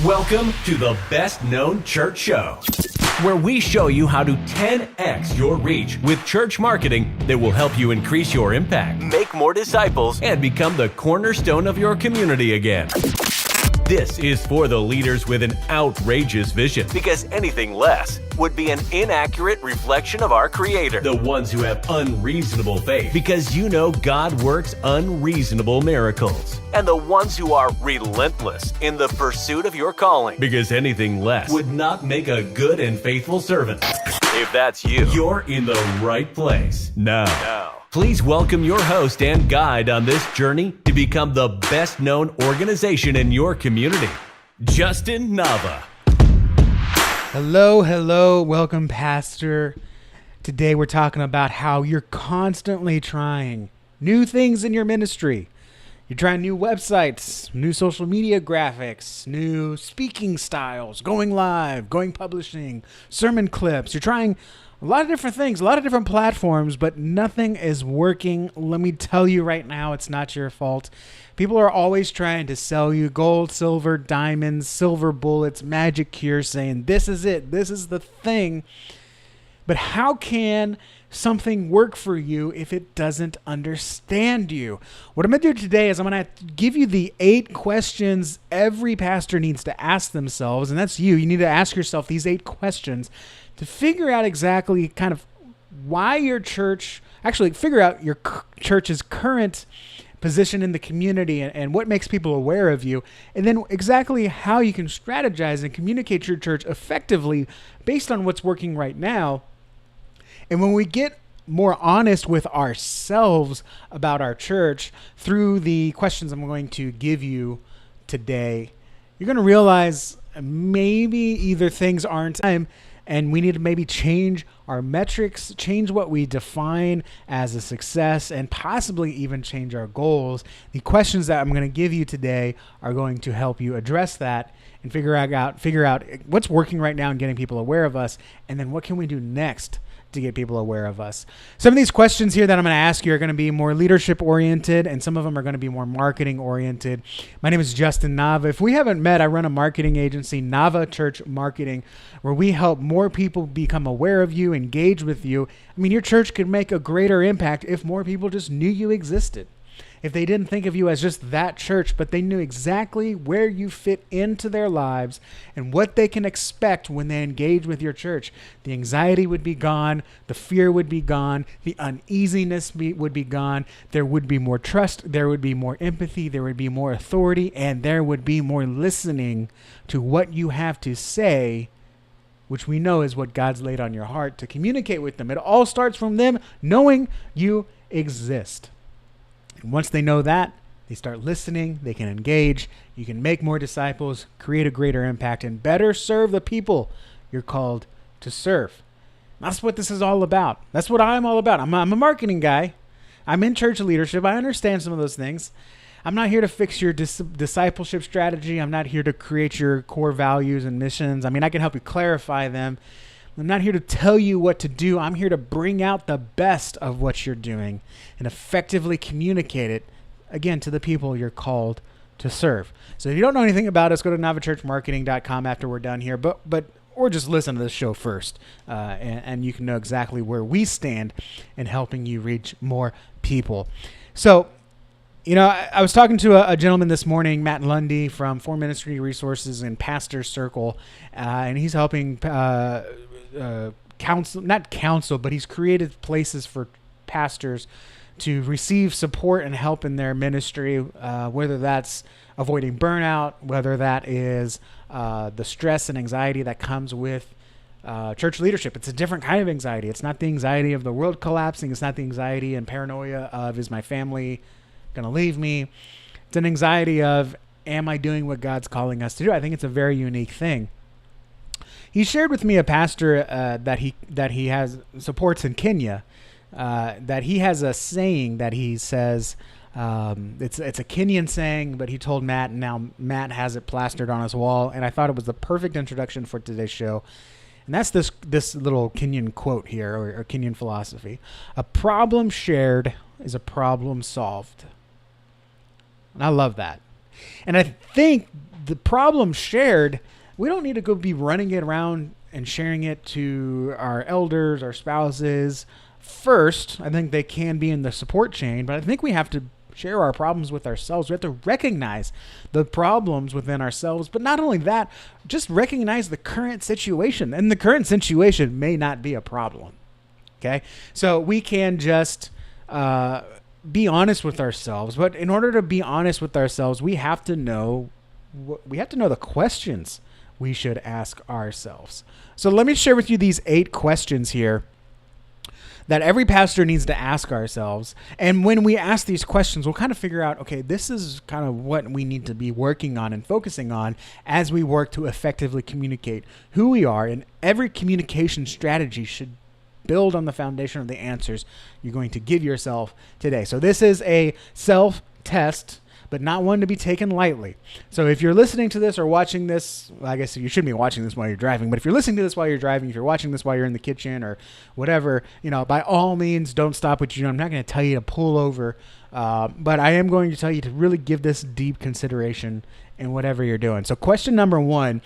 Welcome to the Best Known Church Show, where we show you how to 10x your reach with church marketing that will help you increase your impact, make more disciples, and become the cornerstone of your community again. This is for the leaders with an outrageous vision, because anything less would be an inaccurate reflection of our Creator. The ones who have unreasonable faith, because you know God works unreasonable miracles. And the ones who are relentless in the pursuit of your calling, because anything less would not make a good and faithful servant. If that's you, you're in the right place. Now, please welcome your host and guide on this journey to become the best known organization in your community, Justin Nava. Hello. Welcome, Pastor. Today we're talking about how you're constantly trying new things in your ministry. You're trying new websites, new social media graphics, new speaking styles, going live, going publishing, sermon clips. You're trying a lot of different things, a lot of different platforms, but nothing is working. Let me tell you right now, it's not your fault. People are always trying to sell you gold, silver, diamonds, silver bullets, magic cure, saying this is it, this is the thing. But how can something work for you if it doesn't understand you? What I'm going to do today is I'm going to give you the 8 questions every pastor needs to ask themselves, and that's you. You need to ask yourself these 8 questions to figure out exactly kind of why your church, actually figure out your church's current position in the community and what makes people aware of you, and then exactly how you can strategize and communicate your church effectively based on what's working right now. And when we get more honest with ourselves about our church through the questions I'm going to give you today, you're going to realize maybe either things aren't time and we need to maybe change our metrics, change what we define as a success, and possibly even change our goals. The questions that I'm going to give you today are going to help you address that and figure out what's working right now and getting people aware of us, and then what can we do next to get people aware of us. Some of these questions here that I'm going to ask you are going to be more leadership oriented, and some of them are going to be more marketing oriented. My name is Justin Nava. If we haven't met, I run a marketing agency, Nava Church Marketing, where we help more people become aware of you, engage with you. I mean, your church could make a greater impact if more people just knew you existed. If they didn't think of you as just that church, but they knew exactly where you fit into their lives and what they can expect when they engage with your church. The anxiety would be gone. The fear would be gone. The uneasiness would be gone. There would be more trust. There would be more empathy. There would be more authority. And there would be more listening to what you have to say, which we know is what God's laid on your heart to communicate with them. It all starts from them knowing you exist. And once they know that, they start listening, they can engage, you can make more disciples, create a greater impact, and better serve the people you're called to serve. That's what this is all about. That's what I'm all about. I'm a marketing guy. I'm in church leadership. I understand some of those things. I'm not here to fix your discipleship strategy. I'm not here to create your core values and missions. I mean, I can help you clarify them. I'm not here to tell you what to do. I'm here to bring out the best of what you're doing and effectively communicate it, again, to the people you're called to serve. So if you don't know anything about us, go to novachurchmarketing.com after we're done here, or just listen to this show first, and you can know exactly where we stand in helping you reach more people. So, I was talking to a gentleman this morning, Matt Lundy from For Ministry Resources and Pastor Circle, and he's helping counsel, but he's created places for pastors to receive support and help in their ministry, whether that's avoiding burnout, whether that is the stress and anxiety that comes with church leadership. It's a different kind of anxiety. It's not the anxiety of the world collapsing. It's not the anxiety and paranoia of, is my family going to leave me? It's an anxiety of, am I doing what God's calling us to do? I think it's a very unique thing. He shared with me a pastor that he has supports in Kenya, that he has a saying that he says, it's a Kenyan saying, but he told Matt, and now Matt has it plastered on his wall, and I thought it was the perfect introduction for today's show. And that's this little Kenyan quote here, or Kenyan philosophy. A problem shared is a problem solved. And I love that. And I think the problem shared, we don't need to go be running it around and sharing it to our elders, our spouses. First, I think they can be in the support chain, but I think we have to share our problems with ourselves. We have to recognize the problems within ourselves, but not only that, just recognize the current situation. And the current situation may not be a problem. Okay? So we can just be honest with ourselves, but in order to be honest with ourselves, we have to know the questions we should ask ourselves. So let me share with you these 8 questions here that every pastor needs to ask ourselves. And when we ask these questions, we'll kind of figure out, okay, this is kind of what we need to be working on and focusing on as we work to effectively communicate who we are. And every communication strategy should build on the foundation of the answers you're going to give yourself today. So this is a self-test, but not one to be taken lightly. So if you're listening to this or watching this, well, I guess you shouldn't be watching this while you're driving, but if you're listening to this while you're driving, if you're watching this while you're in the kitchen or whatever, by all means, don't stop what you're doing. I'm not going to tell you to pull over, but I am going to tell you to really give this deep consideration in whatever you're doing. So question number 1,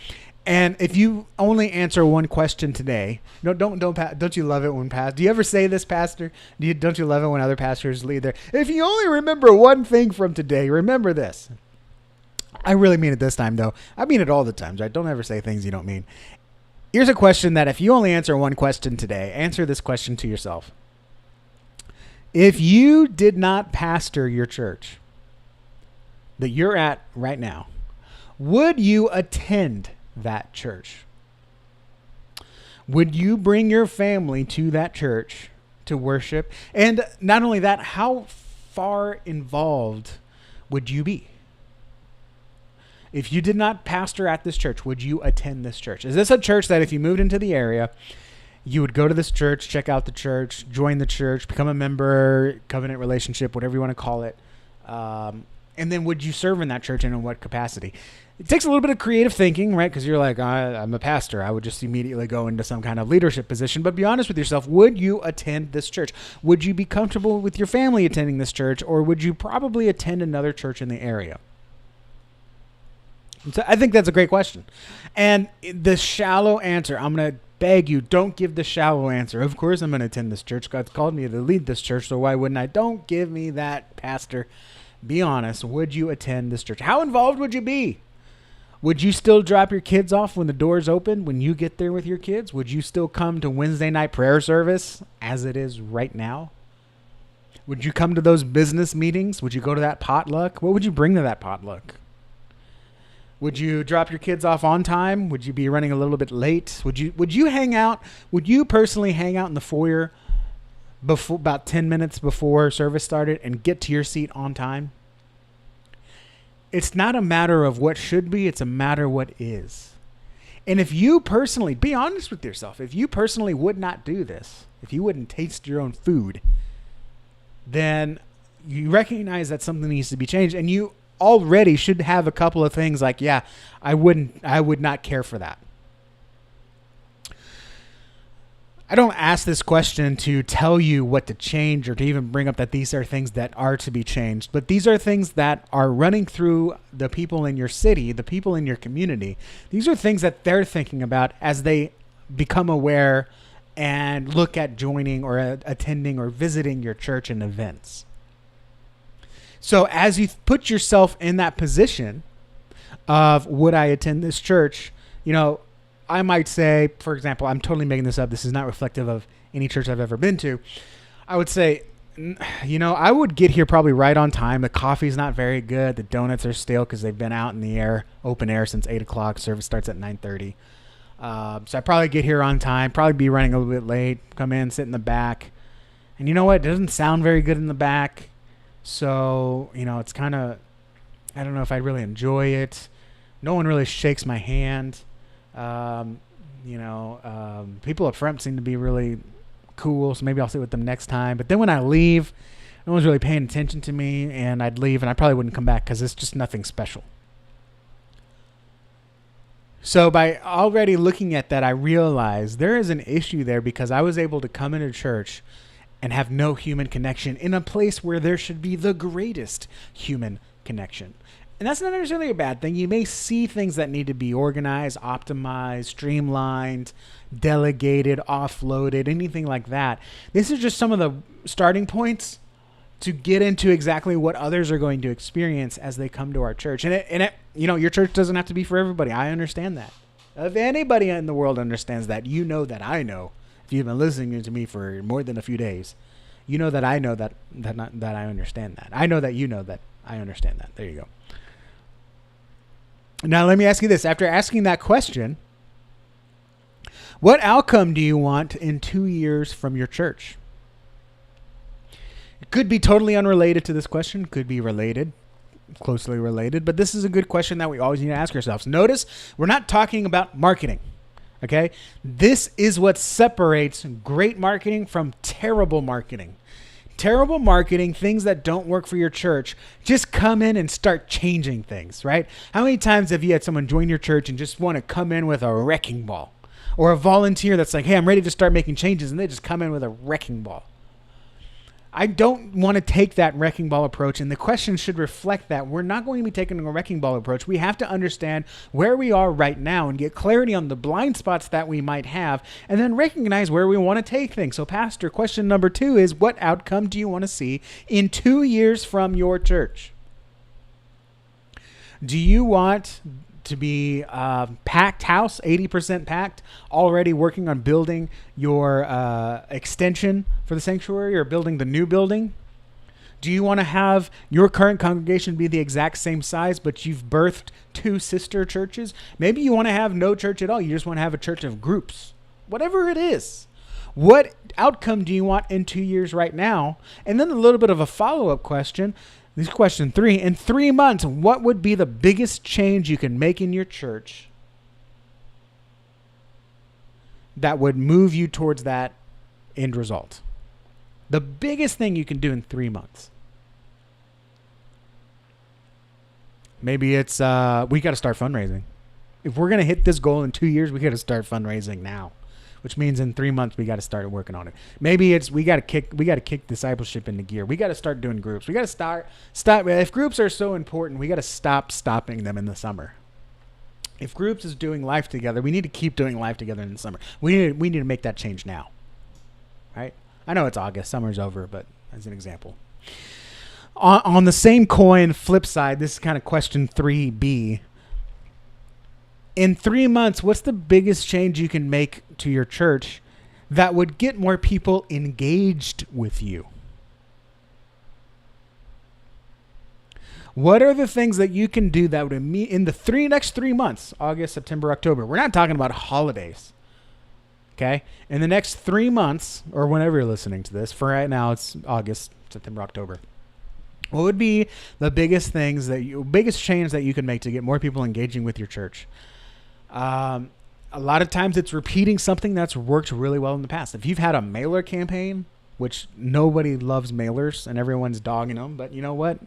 and if you only answer one question today, don't you love it when do you ever say this, Pastor? Don't you love it when other pastors lead there? If you only remember one thing from today, remember this. I really mean it this time, though. I mean it all the time, right? Don't ever say things you don't mean. Here's a question that if you only answer one question today, answer this question to yourself. If you did not pastor your church that you're at right now, would you attend that church? Would you bring your family to that church to worship? And not only that, how far involved would you be? If you did not pastor at this church, would you attend this church? Is this a church that if you moved into the area, you would go to this church, check out the church, join the church, become a member, covenant relationship, whatever you want to call it, and then would you serve in that church and in what capacity? It takes a little bit of creative thinking, right? Because you're like, I'm a pastor. I would just immediately go into some kind of leadership position. But be honest with yourself. Would you attend this church? Would you be comfortable with your family attending this church? Or would you probably attend another church in the area? So I think that's a great question. And the shallow answer, I'm going to beg you, don't give the shallow answer. Of course I'm going to attend this church. God's called me to lead this church, so why wouldn't I? Don't give me that, Pastor. Be honest. Would you attend this church? How involved would you be? Would you still drop your kids off when the doors open, when you get there with your kids? Would you still come to Wednesday night prayer service as it is right now? Would you come to those business meetings? Would you go to that potluck? What would you bring to that potluck? Would you drop your kids off on time? Would you be running a little bit late? Would you hang out? Would you personally hang out in the foyer before about 10 minutes before service started and get to your seat on time? It's not a matter of what should be, it's a matter of what is. And if you personally, be honest with yourself, if you personally would not do this, if you wouldn't taste your own food, then you recognize that something needs to be changed, and you already should have a couple of things like, yeah, I would not care for that. I don't ask this question to tell you what to change or to even bring up that these are things that are to be changed, but these are things that are running through the people in your city, the people in your community. These are things that they're thinking about as they become aware and look at joining or attending or visiting your church and events. So as you put yourself in that position of, would I attend this church? I might say, for example, I'm totally making this up. This is not reflective of any church I've ever been to. I would say, I would get here probably right on time. The coffee's not very good. The donuts are stale because they've been out in the air, open air, since 8 o'clock. Service starts at 9:30. So I probably get here on time, probably be running a little bit late, come in, sit in the back. And you know what? It doesn't sound very good in the back. So, it's kind of, I don't know if I really enjoy it. No one really shakes my hand. People up front seem to be really cool, so maybe I'll sit with them next time. But then when I leave, no one's really paying attention to me, and I'd leave, and I probably wouldn't come back because it's just nothing special. So by already looking at that, I realized there is an issue there because I was able to come into church and have no human connection in a place where there should be the greatest human connection. And that's not necessarily a bad thing. You may see things that need to be organized, optimized, streamlined, delegated, offloaded, anything like that. This is just some of the starting points to get into exactly what others are going to experience as they come to our church. And your church doesn't have to be for everybody. I understand that. If anybody in the world understands that, you know that I know. If you've been listening to me for more than a few days, you know that I know that I understand that. I know that you know that I understand that. There you go. Now, let me ask you this. After asking that question, what outcome do you want in 2 years from your church? It could be totally unrelated to this question, could be related, closely related, but this is a good question that we always need to ask ourselves. Notice, we're not talking about marketing, okay? This is what separates great marketing from terrible marketing. Terrible marketing, things that don't work for your church, just come in and start changing things, right? How many times have you had someone join your church and just want to come in with a wrecking ball? Or a volunteer that's like, hey, I'm ready to start making changes, and they just come in with a wrecking ball. I don't want to take that wrecking ball approach, and the question should reflect that. We're not going to be taking a wrecking ball approach. We have to understand where we are right now and get clarity on the blind spots that we might have, and then recognize where we want to take things. So, Pastor, question number 2 is, what outcome do you want to see in 2 years from your church? Do you want to be packed house, 80% packed, already working on building your extension for the sanctuary or building the new building? Do you want to have your current congregation be the exact same size, but you've birthed 2 sister churches? Maybe you want to have no church at all. You just want to have a church of groups. Whatever it is. What outcome do you want in 2 years right now? And then a little bit of a follow-up question. This is question 3. In 3 months, what would be the biggest change you can make in your church that would move you towards that end result? The biggest thing you can do in 3 months. Maybe it's we got to start fundraising. If we're going to hit this goal in 2 years, we got to start fundraising now, which means in 3 months we got to start working on it. Maybe it's we got to kick discipleship into gear. We got to start doing groups. We got to stop. If groups are so important, we got to stop stopping them in the summer. If groups is doing life together, we need to keep doing life together in the summer. We need to make that change now, right? I know it's August, summer's over, but as an example. On the same coin, flip side, this is kind of question 3B. In 3 months, what's the biggest change you can make to your church that would get more people engaged with you? What are the things that you can do that would in the next 3 months, August, September, October? We're not talking about holidays. Okay? In the next 3 months, or whenever you're listening to this, for right now it's August, September, October. What would be the biggest change that you can make to get more people engaging with your church? A lot of times it's repeating something that's worked really well in the past. If you've had a mailer campaign, which nobody loves mailers and everyone's dogging them, but you know what?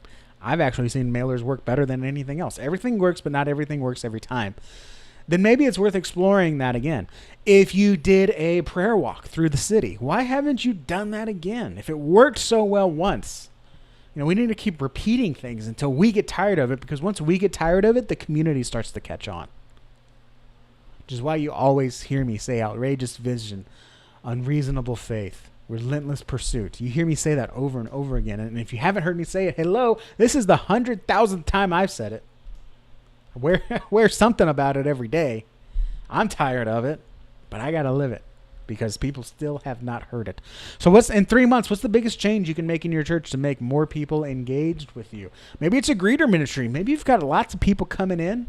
I've actually seen mailers work better than anything else. Everything works, but not everything works every time. Then maybe it's worth exploring that again. If you did a prayer walk through the city, why haven't you done that again? If it worked so well once, we need to keep repeating things until we get tired of it, because once we get tired of it, the community starts to catch on. Which is why you always hear me say outrageous vision, unreasonable faith, relentless pursuit. You hear me say that over and over again. And if you haven't heard me say it, hello, this is the 100,000th time I've said it. I wear something about it every day. I'm tired of it, but I got to live it because people still have not heard it. So in 3 months, what's the biggest change you can make in your church to make more people engaged with you? Maybe it's a greeter ministry. Maybe you've got lots of people coming in,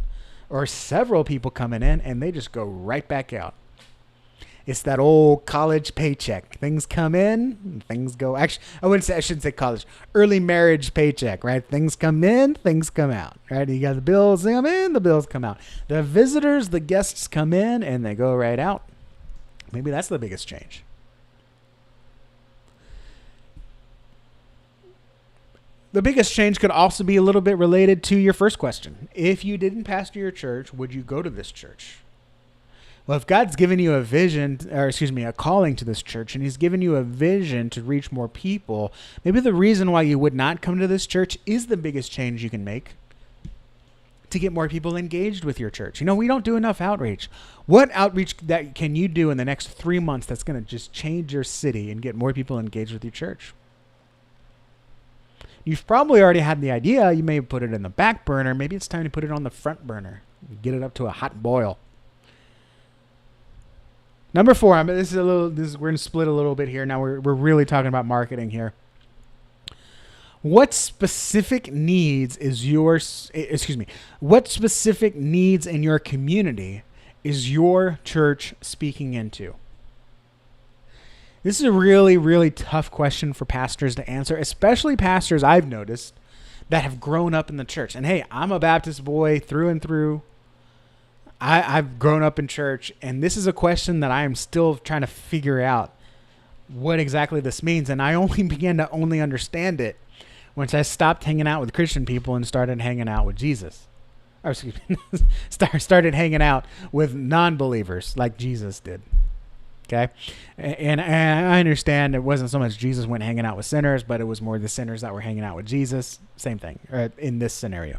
or several people coming in, and they just go right back out. It's that old college paycheck. Things come in, and things go. Actually, I shouldn't say college. Early marriage paycheck, right? Things come in, things come out, right? You got the bills come in, the bills come out. The visitors, the guests come in, and they go right out. Maybe that's the biggest change. The biggest change could also be a little bit related to your first question. If you didn't pastor your church, would you go to this church? Well, if God's given you a calling to this church, and he's given you a vision to reach more people, maybe the reason why you would not come to this church is the biggest change you can make. to get more people engaged with your church? We don't do enough outreach. What outreach that can you do in the next 3 months that's going to just change your city and get more people engaged with your church? You've probably already had the idea. You may have put it in the back burner. Maybe it's time to put it on the front burner. Get it up to a hot boil. Number 4, we're going to split a little bit here. Now we're really talking about marketing here. What specific needs what specific needs in your community is your church speaking into? This is a really, really tough question for pastors to answer, especially pastors I've noticed that have grown up in the church. And hey, I'm a Baptist boy through and through. I've grown up in church, and this is a question that I am still trying to figure out what exactly this means. And I only began to understand it once I stopped hanging out with Christian people and started hanging out with Jesus. Or excuse me, started hanging out with non-believers like Jesus did. Okay? And I understand it wasn't so much Jesus went hanging out with sinners, but it was more the sinners that were hanging out with Jesus. Same thing in this scenario.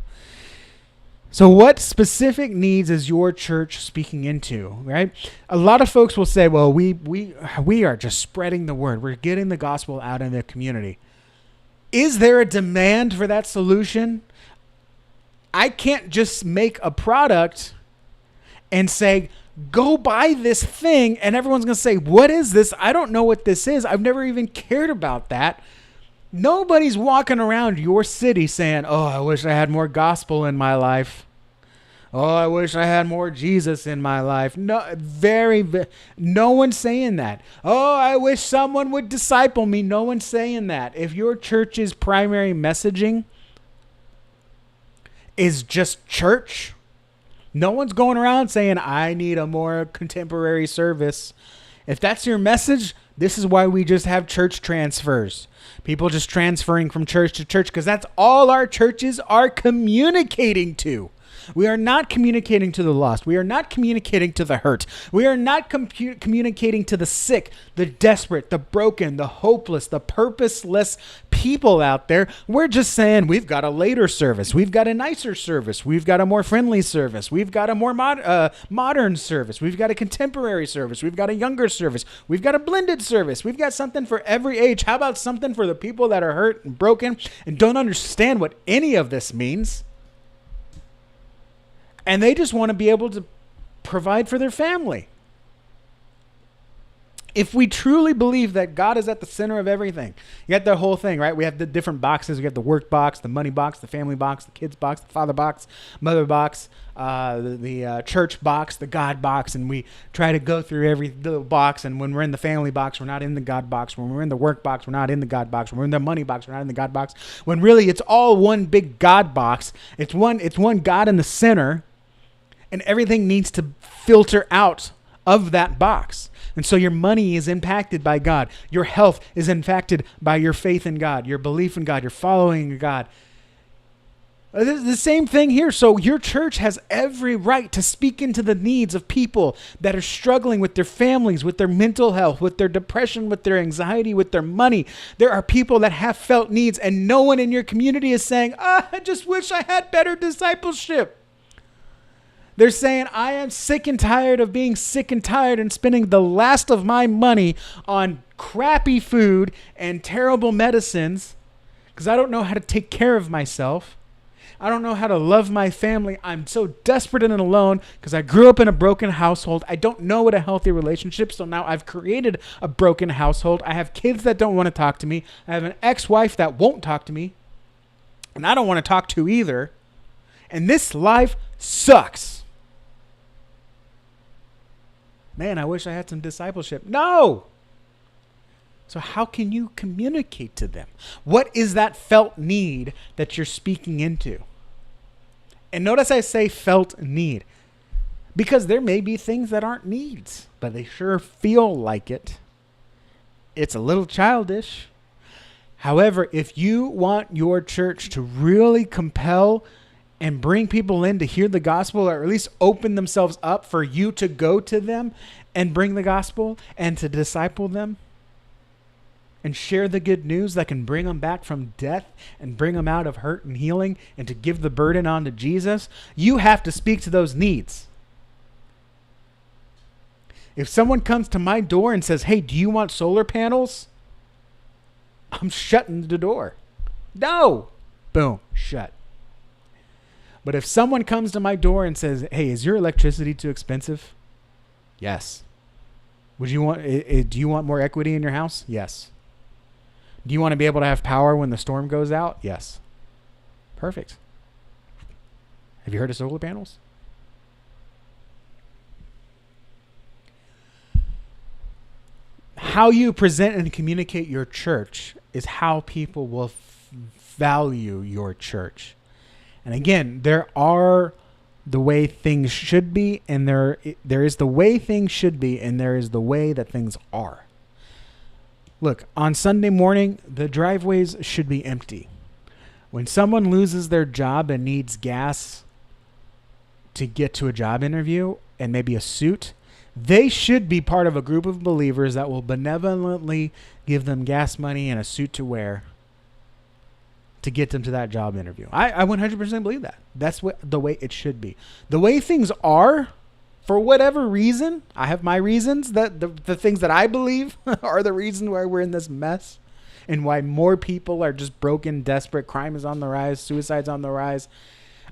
So what specific needs is your church speaking into, right? A lot of folks will say, well, we are just spreading the word. We're getting the gospel out in the community. Is there a demand for that solution? I can't just make a product and say, go buy this thing, and everyone's going to say, what is this? I don't know what this is. I've never even cared about that. Nobody's walking around your city saying, oh, I wish I had more gospel in my life. Oh, I wish I had more Jesus in my life. No one's saying that. Oh, I wish someone would disciple me. No one's saying that. If your church's primary messaging is just church, no one's going around saying, I need a more contemporary service. If that's your message, this is why we just have church transfers. People just transferring from church to church, because that's all our churches are communicating to. We are not communicating to the lost. We are not communicating to the hurt. We are not communicating to the sick, the desperate, the broken, the hopeless, the purposeless people out there. We're just saying we've got a later service. We've got a nicer service. We've got a more friendly service. We've got a more modern service. We've got a contemporary service. We've got a younger service. We've got a blended service. We've got something for every age. How about something for the people that are hurt and broken and don't understand what any of this means? And they just want to be able to provide for their family. If we truly believe that God is at the center of everything, you got the whole thing, right? We have the different boxes. We got the work box, the money box, the family box, the kids box, the father box, mother box, the church box, the God box, and we try to go through every little box. And when we're in the family box, we're not in the God box. When we're in the work box, we're not in the God box. When we're in the money box, we're not in the God box. When really it's all one big God box. It's one God in the center. And everything needs to filter out of that box. And so your money is impacted by God. Your health is impacted by your faith in God, your belief in God, your following God. The same thing here. So your church has every right to speak into the needs of people that are struggling with their families, with their mental health, with their depression, with their anxiety, with their money. There are people that have felt needs, and no one in your community is saying, I just wish I had better discipleship. They're saying, I am sick and tired of being sick and tired and spending the last of my money on crappy food and terrible medicines because I don't know how to take care of myself. I don't know how to love my family. I'm so desperate and alone because I grew up in a broken household. I don't know what a healthy relationship, so now I've created a broken household. I have kids that don't want to talk to me. I have an ex-wife that won't talk to me, and I don't want to talk to either. And this life sucks. Man, I wish I had some discipleship. No! So how can you communicate to them? What is that felt need that you're speaking into? And notice I say felt need, because there may be things that aren't needs, but they sure feel like it. It's a little childish. However, if you want your church to really compel and bring people in to hear the gospel, or at least open themselves up for you to go to them and bring the gospel and to disciple them, and share the good news that can bring them back from death and bring them out of hurt and healing and to give the burden on to Jesus, you have to speak to those needs. If someone comes to my door and says, hey, do you want solar panels? I'm shutting the door. No. Boom. Shut. But if someone comes to my door and says, hey, is your electricity too expensive? Yes. Do you want more equity in your house? Yes. Do you want to be able to have power when the storm goes out? Yes. Perfect. Have you heard of solar panels? How you present and communicate your church is how people will value your church. And again, there are the way things should be, and there is the way things should be, and there is the way that things are. Look, on Sunday morning, the driveways should be empty. When someone loses their job and needs gas to get to a job interview and maybe a suit, they should be part of a group of believers that will benevolently give them gas money and a suit to wear to get them to that job interview. I 100% believe that. That's the way it should be. The way things are, for whatever reason, I have my reasons, that the things that I believe are the reason why we're in this mess and why more people are just broken, desperate, crime is on the rise, suicide's on the rise.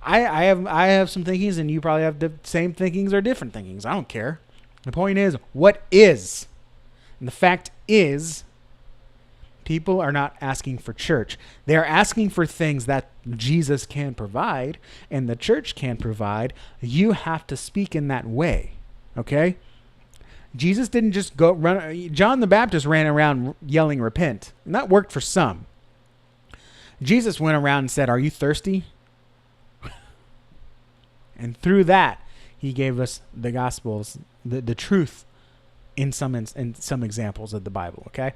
I have some thinkings, and you probably have the same thinkings or different thinkings. I don't care. The point is, what is? And the fact is, people are not asking for church. They are asking for things that Jesus can provide and the church can provide. You have to speak in that way, okay? Jesus didn't just go run. John the Baptist ran around yelling, repent. And that worked for some. Jesus went around and said, are you thirsty? And through that, he gave us the Gospels, the truth in some examples of the Bible, okay?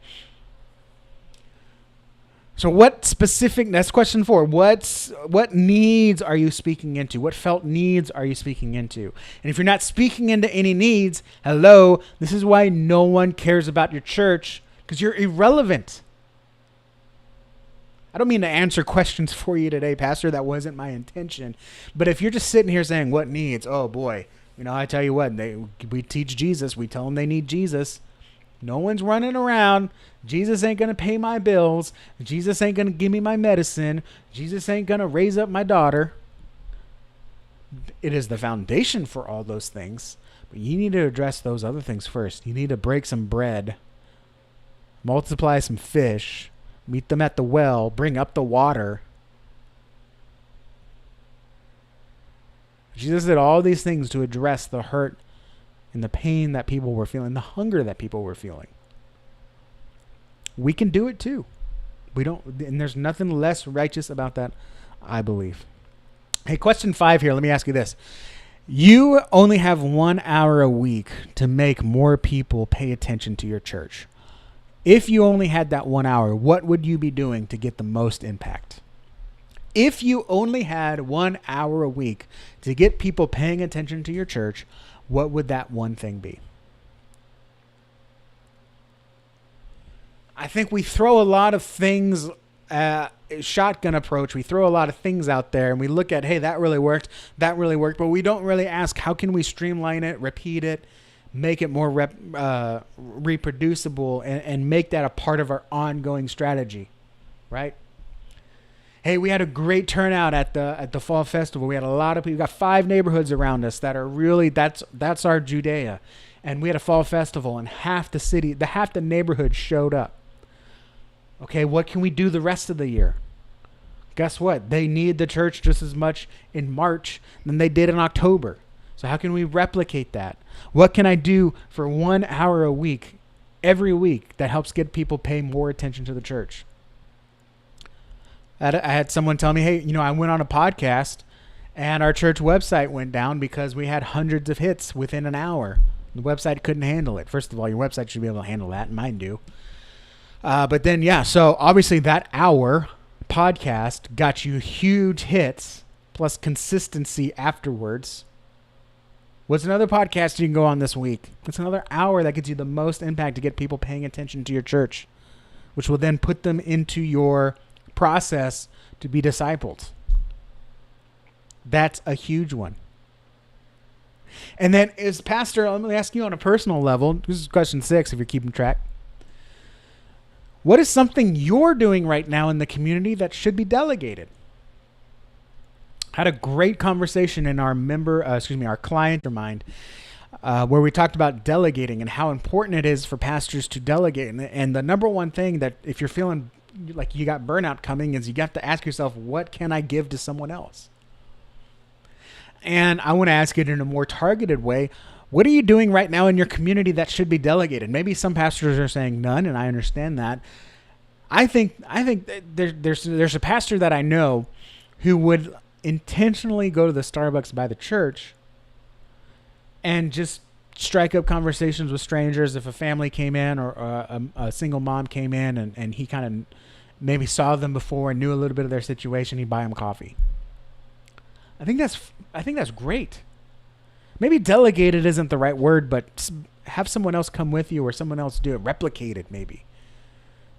So what specific, that's question 4. What needs are you speaking into? What felt needs are you speaking into? And if you're not speaking into any needs, hello, this is why no one cares about your church, because you're irrelevant. I don't mean to answer questions for you today, Pastor. That wasn't my intention. But if you're just sitting here saying, what needs? Oh, boy. I tell you what, we teach Jesus. We tell them they need Jesus. No one's running around. Jesus ain't going to pay my bills. Jesus ain't going to give me my medicine. Jesus ain't going to raise up my daughter. It is the foundation for all those things. But you need to address those other things first. You need to break some bread, multiply some fish, meet them at the well, bring up the water. Jesus did all these things to address the hurt and the pain that people were feeling, the hunger that people were feeling. We can do it too. And there's nothing less righteous about that, I believe. Hey, question 5 here. Let me ask you this. You only have 1 hour a week to make more people pay attention to your church. If you only had that 1 hour, what would you be doing to get the most impact? If you only had 1 hour a week to get people paying attention to your church, what would that one thing be? I think we throw a lot of things, shotgun approach. We throw a lot of things out there and we look at, hey, that really worked, but we don't really ask, how can we streamline it, repeat it, make it more reproducible, and make that a part of our ongoing strategy, right? Hey, we had a great turnout at the fall festival. We had a lot of people. We got 5 neighborhoods around us that are really, that's our Judea. And we had a fall festival and half the neighborhood showed up. Okay, what can we do the rest of the year? Guess what? They need the church just as much in March than they did in October. So how can we replicate that? What can I do for 1 hour a week, every week, that helps get people pay more attention to the church? I had someone tell me, hey, I went on a podcast and our church website went down because we had hundreds of hits within an hour. The website couldn't handle it. First of all, your website should be able to handle that, and mine do. But then, so obviously that hour podcast got you huge hits plus consistency afterwards. What's another podcast you can go on this week? What's another hour that gets you the most impact to get people paying attention to your church? which will then put them into your process to be discipled. That's a huge one. And then as pastor, let me ask you on a personal level, this is question 6 if you're keeping track. What is something you're doing right now in the community that should be delegated? I had a great conversation in our our client mind, where we talked about delegating and how important it is for pastors to delegate. And the number one thing that if you're feeling like you got burnout coming is you got to ask yourself, what can I give to someone else? And I want to ask it in a more targeted way. What are you doing right now in your community that should be delegated? Maybe some pastors are saying none, and I understand that. I think that there's a pastor that I know who would intentionally go to the Starbucks by the church and just strike up conversations with strangers. If a family came in or a single mom came in and he kind of maybe saw them before and knew a little bit of their situation, he'd buy them coffee. I think that's great. Maybe delegated isn't the right word, but have someone else come with you or someone else do it. Replicate it maybe.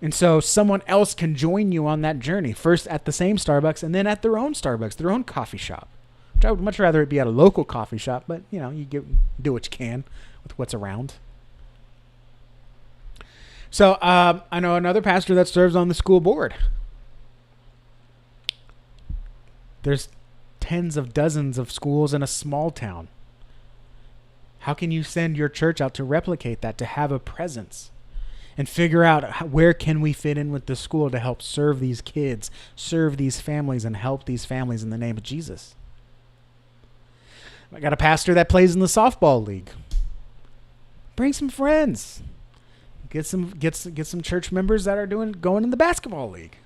And so someone else can join you on that journey, first at the same Starbucks and then at their own Starbucks, their own coffee shop. Which I would much rather it be at a local coffee shop, but you do what you can with what's around. So I know another pastor that serves on the school board. There's tens of dozens of schools in a small town. How can you send your church out to replicate that, to have a presence? And figure out where can we fit in with the school to help serve these kids, serve these families, and help these families in the name of Jesus. I got a pastor that plays in the softball league. Bring some friends. Get some church members that are going in the basketball league.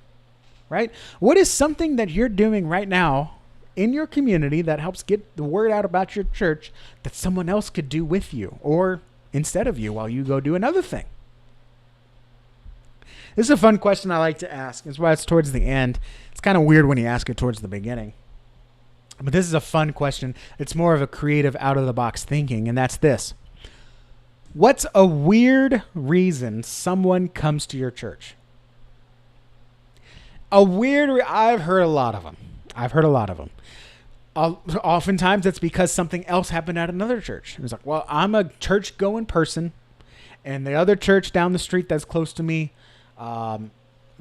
Right? What is something that you're doing right now in your community that helps get the word out about your church that someone else could do with you or instead of you while you go do another thing? This is a fun question I like to ask. That's why it's towards the end. It's kind of weird when you ask it towards the beginning. But this is a fun question. It's more of a creative, out-of-the-box thinking, and that's this. What's a weird reason someone comes to your church? I've heard a lot of them. Oftentimes it's because something else happened at another church. It's like, well, I'm a church-going person, and the other church down the street that's close to me,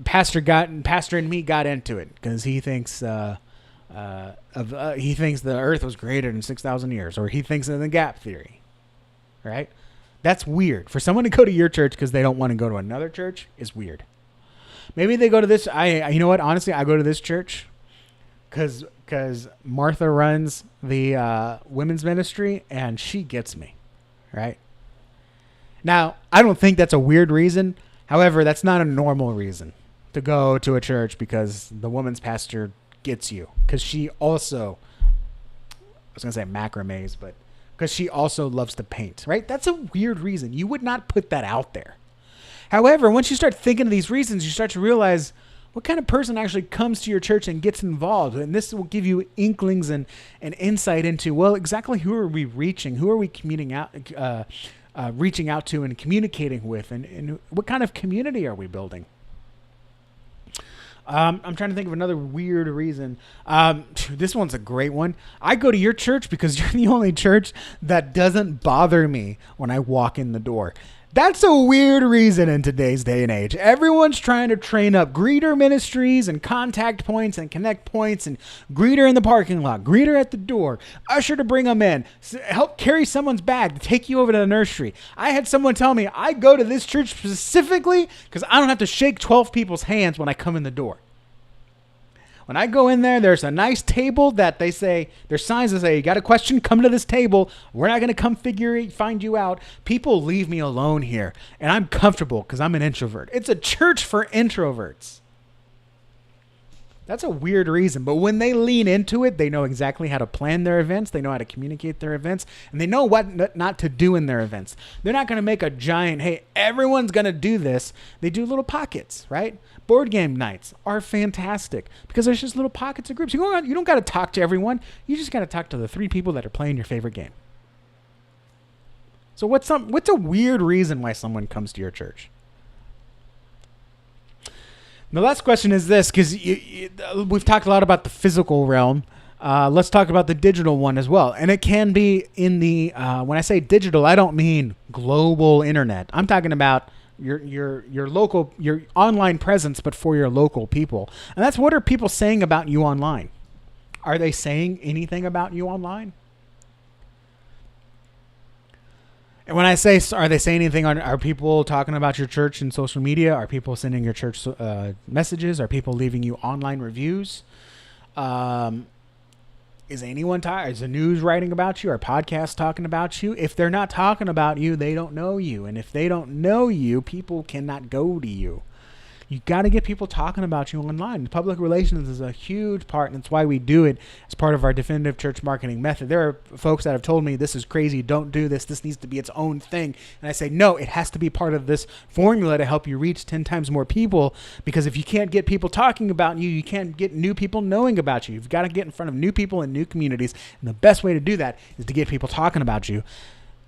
pastor and me got into it because he thinks the earth was created in 6,000 years, or he thinks in the gap theory, right? That's weird. For someone to go to your church because they don't want to go to another church is weird. Maybe they go to this. You know what? Honestly, I go to this church because Martha runs the women's ministry and she gets me, right? Now, I don't think that's a weird reason. However, that's not a normal reason to go to a church because the woman's pastor gets you. Because she also, I was going to say macrames, but because she also loves to paint, right? That's a weird reason. You would not put that out there. However, once you start thinking of these reasons, you start to realize what kind of person actually comes to your church and gets involved. And this will give you inklings and insight into, well, exactly who are we reaching? Who are we reaching out to and communicating with, and what kind of community are we building? I'm trying to think of another weird reason. This one's a great one. I go to your church because you're the only church that doesn't bother me when I walk in the door. That's a weird reason in today's day and age. Everyone's trying to train up greeter ministries and contact points and connect points and greeter in the parking lot, greeter at the door, usher to bring them in, help carry someone's bag to take you over to the nursery. I had someone tell me I go to this church specifically because I don't have to shake 12 people's hands when I come in the door. When I go in there, there's a nice table that they say, there's signs that say, you got a question, come to this table. We're not going to come find you out. People leave me alone here, and I'm comfortable because I'm an introvert. It's a church for introverts. That's a weird reason, but when they lean into it, they know exactly how to plan their events. They know how to communicate their events, and they know what not to do in their events. They're not going to make a giant, hey, everyone's going to do this. They do little pockets, right? Board game nights are fantastic because there's just little pockets of groups. You don't got to talk to everyone. You just got to talk to the 3 people that are playing your favorite game. So what's a weird reason why someone comes to your church? The last question is this, because we've talked a lot about the physical realm. Let's talk about the digital one as well. And it can be in the, when I say digital, I don't mean global internet. I'm talking about your local, your online presence, but for your local people. And that's, what are people saying about you online? Are they saying anything about you online? And when I say, are they saying anything are people talking about your church in social media? Are people sending your church messages? Are people leaving you online reviews? Is anyone is the news writing about you? Are podcasts talking about you? If they're not talking about you, they don't know you. And if they don't know you, people cannot go to you. You got to get people talking about you online. Public relations is a huge part, and that's why we do it as part of our definitive church marketing method. There are folks that have told me, this is crazy, don't do this, this needs to be its own thing. And I say, no, it has to be part of this formula to help you reach 10 times more people, because if you can't get people talking about you, you can't get new people knowing about you. You've got to get in front of new people in new communities, and the best way to do that is to get people talking about you.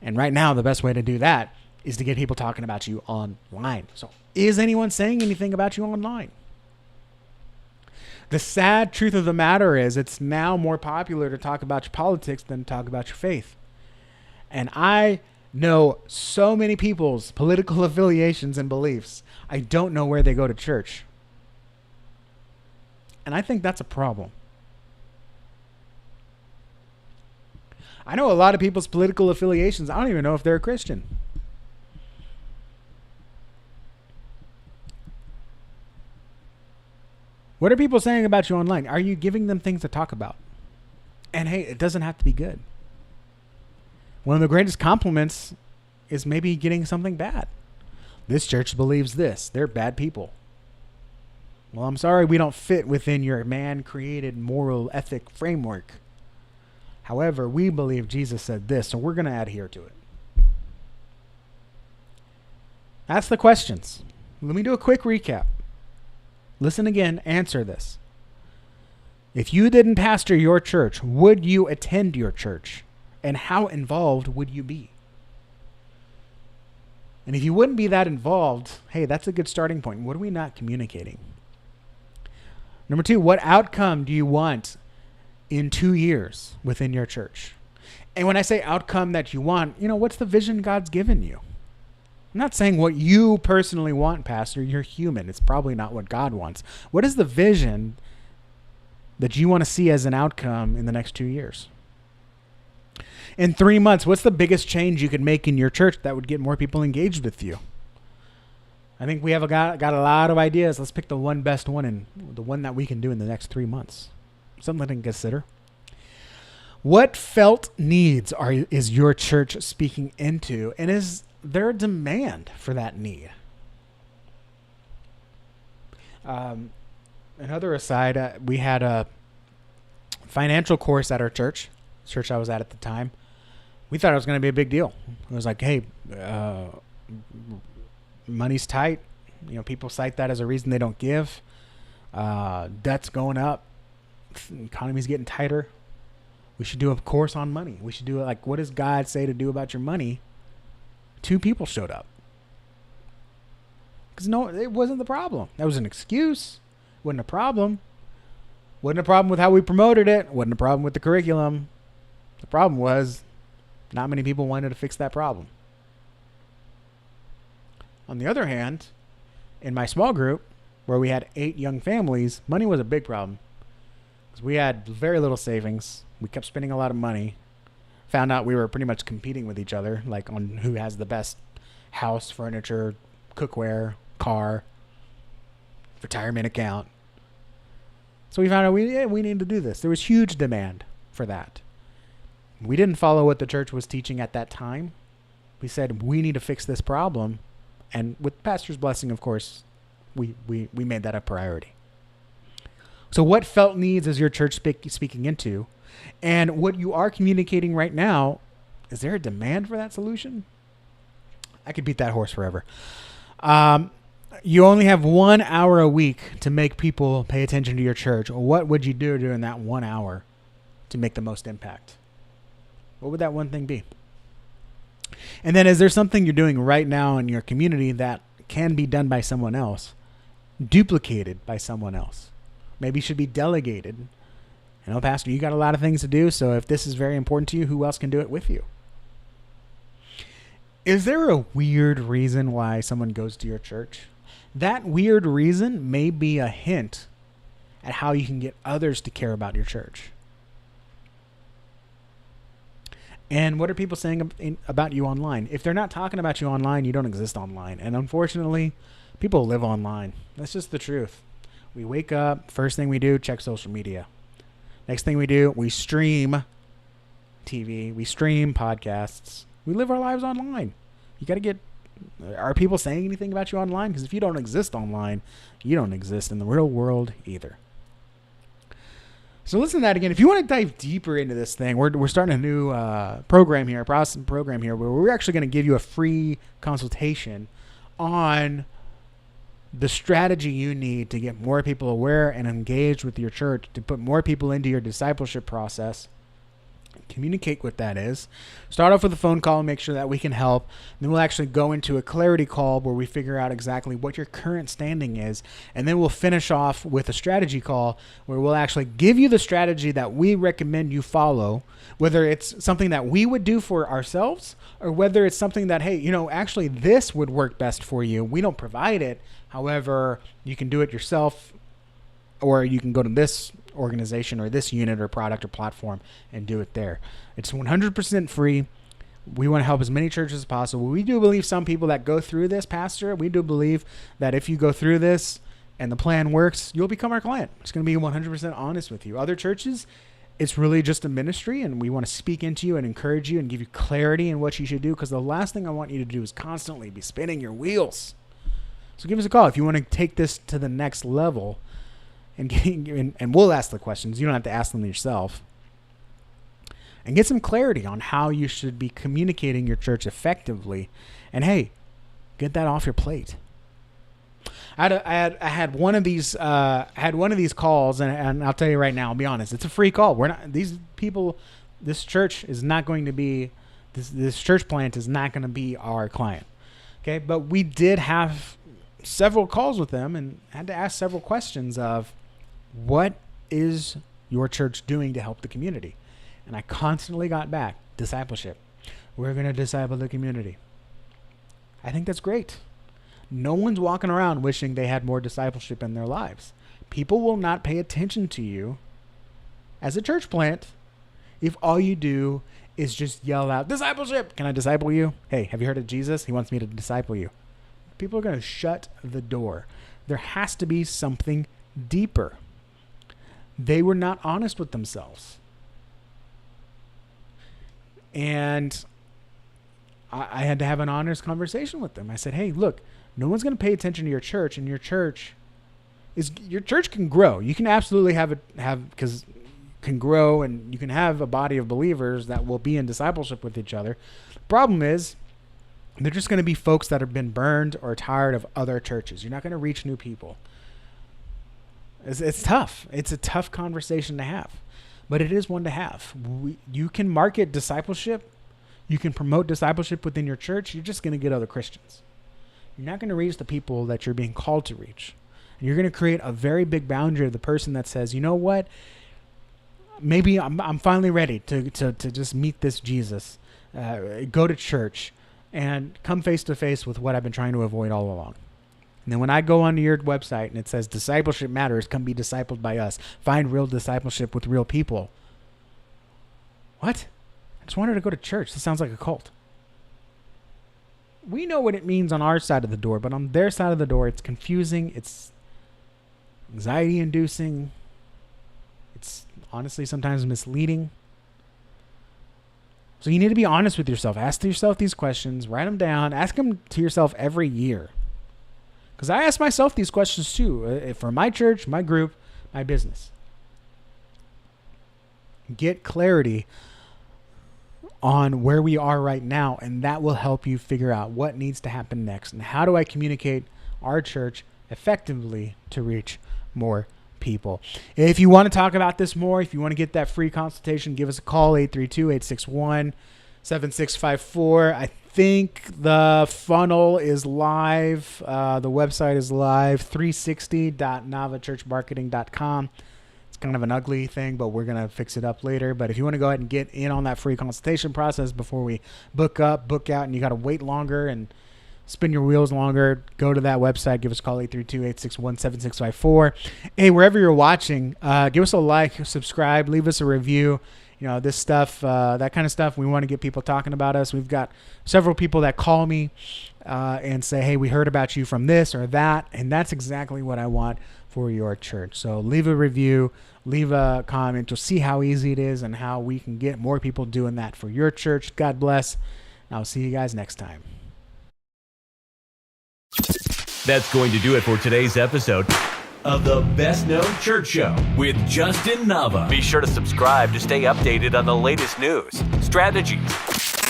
And right now, the best way to do that is to get people talking about you online. So is anyone saying anything about you online? The sad truth of the matter is, it's now more popular to talk about your politics than to talk about your faith. And I know so many people's political affiliations and beliefs. I don't know where they go to church. And I think that's a problem. I know a lot of people's political affiliations. I don't even know if they're a Christian. What are people saying about you online? Are you giving them things to talk about? And hey, it doesn't have to be good. One of the greatest compliments is maybe getting something bad. This church believes this. They're bad people. Well, I'm sorry we don't fit within your man-created moral ethic framework. However, we believe Jesus said this, so we're going to adhere to it. That's the questions. Let me do a quick recap. Listen again, answer this. If you didn't pastor your church, would you attend your church? And how involved would you be? And if you wouldn't be that involved, hey, that's a good starting point. What are we not communicating? Number 2, what outcome do you want in 2 years within your church? And when I say outcome that you want, what's the vision God's given you? I'm not saying what you personally want, Pastor. You're human. It's probably not what God wants. What is the vision that you want to see as an outcome in the next 2 years? In 3 months, what's the biggest change you could make in your church that would get more people engaged with you? I think we have got a lot of ideas. Let's pick the one best one and the one that we can do in the next 3 months. Something to consider. What felt needs is your church speaking into, and is there a demand for that need? Another aside, we had a financial course at our church I was at the time. We thought it was going to be a big deal. It was like, hey, money's tight. People cite that as a reason they don't give. Debt's going up. Economy's getting tighter. We should do a course on money. We should do it like, what does God say to do about your money? 2 people showed up. Because no, it wasn't the problem. That was an excuse. Wasn't a problem. Wasn't a problem with how we promoted it. Wasn't a problem with the curriculum. The problem was not many people wanted to fix that problem. On the other hand, in my small group, where we had 8 young families, money was a big problem. Because we had very little savings. We kept spending a lot of money. Found out we were pretty much competing with each other, like on who has the best house, furniture, cookware, car, retirement account. So we found out we needed to do this. There was huge demand for that. We didn't follow what the church was teaching at that time. We said, we need to fix this problem. And with pastor's blessing, of course, we made that a priority. So what felt needs is your church speaking into? And what you are communicating right now, is there a demand for that solution? I could beat that horse forever. You only have 1 hour a week to make people pay attention to your church. What would you do during that 1 hour to make the most impact? What would that one thing be? And then is there something you're doing right now in your community that can be done by someone else duplicated by someone else. Maybe should be delegated. Pastor, you got a lot of things to do, so if this is very important to you, who else can do it with you? Is there a weird reason why someone goes to your church? That weird reason may be a hint at how you can get others to care about your church. And what are people saying about you online? If they're not talking about you online, you don't exist online. And unfortunately, people live online. That's just the truth. We wake up, first thing we do, check social media. Next thing we do, we stream TV, we stream podcasts. We live our lives online. You got to get, are people saying anything about you online? Because if you don't exist online, you don't exist in the real world either. So listen to that again. If you want to dive deeper into this thing, we're starting a new program here, a process program here, where we're actually going to give you a free consultation on the strategy you need to get more people aware and engaged with your church, to put more people into your discipleship process. Communicate what that is. Start off with a phone call and make sure that we can help. Then we'll actually go into a clarity call where we figure out exactly what your current standing is. And then we'll finish off with a strategy call where we'll actually give you the strategy that we recommend you follow, whether it's something that we would do for ourselves or whether it's something that, hey, actually this would work best for you. We don't provide it. However, you can do it yourself, or you can go to this organization or this unit or product or platform and do it there. It's 100% free. We want to help as many churches as possible. We do believe some people that go through this, Pastor, we do believe that if you go through this and the plan works, you'll become our client. It's going to be 100% honest with you. Other churches, it's really just a ministry, and we want to speak into you and encourage you and give you clarity in what you should do, because the last thing I want you to do is constantly be spinning your wheels. So give us a call if you want to take this to the next level. And we'll ask the questions. You don't have to ask them yourself. And get some clarity on how you should be communicating your church effectively. And hey, get that off your plate. I had one of these calls, and I'll tell you right now, I'll be honest, it's a free call. This church is not going to be, this church plant is not going to be our client. Okay, but we did have several calls with them and had to ask several questions of, what is your church doing to help the community? And I constantly got back, discipleship. We're going to disciple the community. I think that's great. No one's walking around wishing they had more discipleship in their lives. People will not pay attention to you as a church plant if all you do is just yell out, discipleship. Can I disciple you? Hey, have you heard of Jesus? He wants me to disciple you. People are going to shut the door. There has to be something deeper. They were not honest with themselves. And I had to have an honest conversation with them. I said, hey, look, no one's going to pay attention to your church, and your church can grow. You can absolutely can grow, and you can have a body of believers that will be in discipleship with each other. The problem is, they're just going to be folks that have been burned or tired of other churches. You're not going to reach new people. It's tough. It's a tough conversation to have, but it is one to have. You can market discipleship. You can promote discipleship within your church. You're just going to get other Christians. You're not going to reach the people that you're being called to reach. And you're going to create a very big boundary of the person that says, you know what? Maybe I'm finally ready to just meet this Jesus, go to church, and come face to face with what I've been trying to avoid all along. And then when I go onto your website and it says discipleship matters, come be discipled by us. Find real discipleship with real people. What? I just wanted to go to church. This sounds like a cult. We know what it means on our side of the door, but on their side of the door, it's confusing. It's anxiety inducing. It's honestly sometimes misleading. So you need to be honest with yourself. Ask yourself these questions. Write them down. Ask them to yourself every year. Because I ask myself these questions too, for my church, my group, my business. Get clarity on where we are right now, and that will help you figure out what needs to happen next, and how do I communicate our church effectively to reach more people. If you want to talk about this more, if you want to get that free consultation, give us a call, 832-861-7654. I think the funnel is live. The website is live, 360.navachurchmarketing.com. It's kind of an ugly thing, but we're going to fix it up later. But if you want to go ahead and get in on that free consultation process before we book out, and you got to wait longer and spin your wheels longer, go to that website. Give us a call, 832-861-7654. Hey, wherever you're watching, give us a like, subscribe, leave us a review. You know, this stuff, that kind of stuff, we want to get people talking about us. We've got several people that call me and say, hey, we heard about you from this or that, and that's exactly what I want for your church. So leave a review, leave a comment. You'll see how easy it is and how we can get more people doing that for your church. God bless. And I'll see you guys next time. That's going to do it for today's episode of the Best Known Church Show with Justin Nava. Be sure to subscribe to stay updated on the latest news, strategies,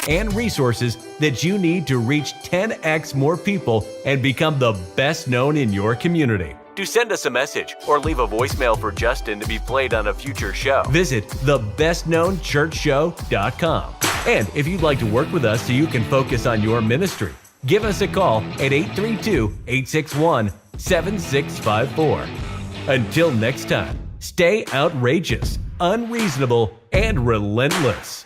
and resources that you need to reach 10x more people and become the best known in your community. To send us a message or leave a voicemail for Justin to be played on a future show, visit thebestknownchurchshow.com. And if you'd like to work with us so you can focus on your ministry, give us a call at 832-861-7654. Until next time, stay outrageous, unreasonable, and relentless.